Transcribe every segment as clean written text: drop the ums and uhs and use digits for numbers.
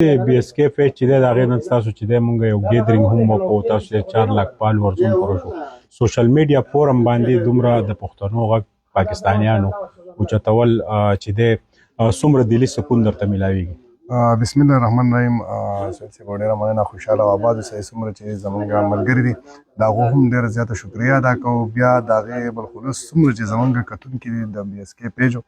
بی اس کې پیج چې دی د هغې نه ستاسو چې دی مونږ یو ګیدرینګ هم وکړو تاسو چې 4 لاک فالوورز هم پوره شو سوشل میډیا فورم باندې دومره د پښتنو غږ پاکستانیانو اوچتول چې دی څومره دلي سکون درته میلاویږي بسم الله الرحمن الرحیم سید صاحب ډېره مننه خوشحاله او آباد اوسئ څومره چې زمونږ ملګري دي د هغو هم ډېره زیاته شکریه ادا کوو بیا د هغې بالخصوص څومره چې زمونږ کتونکي دي د بي اس کې پیجو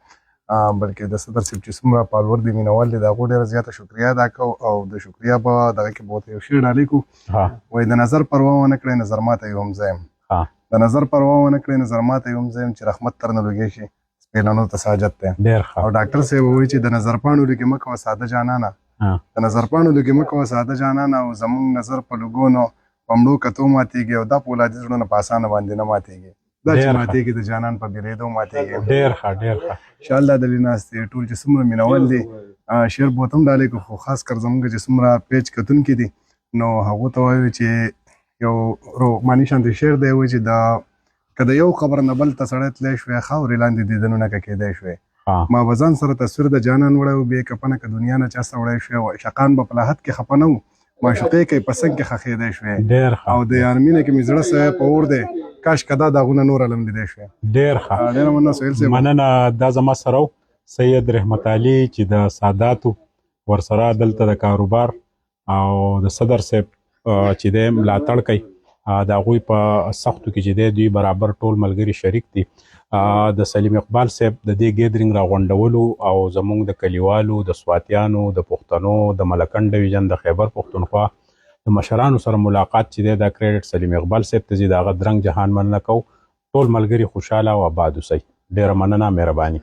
بلکې د صدر صاحب چې څومره فالوور دي مینوال دي د هغو ډېره زیاته شکریه ادا کوو او د شکریه په دغه کې به ورته یو شعر ډالۍ کړو وایي د نظر پروا ونه کړئ نظر ماته یو هم زه یم د نظر پروا ونه کړئ نظر ماته یو هم زه یم چې رحمت تر نه لوګی شي سپېلنو ته ساجت دی او ډاکټر صاحب وایي چې د نظر پاڼو لږې مه کوه ساده جانانه د نظر پاڼو لږې مه کوه ساده جانانه او زمونږ نظر په لږونو په مړو کتو ماتېږي او دا پولادي زړونه په اسانه باندې نه ماتېږي دا چې ماتېږي د جانان په بېلېدو ماتېږي ډېر ښه ډېر ښه انشاءالله دلې ناست دي ټول چې څومره مینول دي شعر به ورته هم ډالۍ کړو خو خاص کر زموږ چې څومره پیج کتونکي دي نو هغو ته وایو چې یو روغماني شانتې شعر دی وایي چې د که د یو قبر نه بل ته سړی تللی شوی خاورې لاندې دیدنونه که کېدی شوی ما به ځان سره تصویر د جانان وړی و بې کفنه که دنیا نه چا څه وړی شوی شقان به په لاحت کې خفه نه وو معشوقې کوي په سنګ کې ښخېدی شوی او د یارمینه کې مې زړه سوی په اور دی کاش که دا داغونه نور علم لیدی شوی ډېر ښه ډېره مننه سهیل صاحب مننه دا زما سره سید رحمت علي چې د ساداتو ورسره دلته د کاروبار او د صدر صاحب چې دی ملاتړ کوي د هغوی په سختو کې چې دی دوی برابر ټول ملګري شریک دي د سلیم اقبال صاحب د دې ګیدرینګ راغونډولو او زموږ د کلیوالو د سواتیانو د پښتنو د ملکنډ ډویژن د خیبر پښتونخوا د مشرانو سره ملاقات چې دی دا کریډټ سلیم اقبال صاحب ته ځي د هغه درنګ جهان مننه کوو ټول ملګري خوشحاله او آباد اوسئ ډېره مننه مهرباني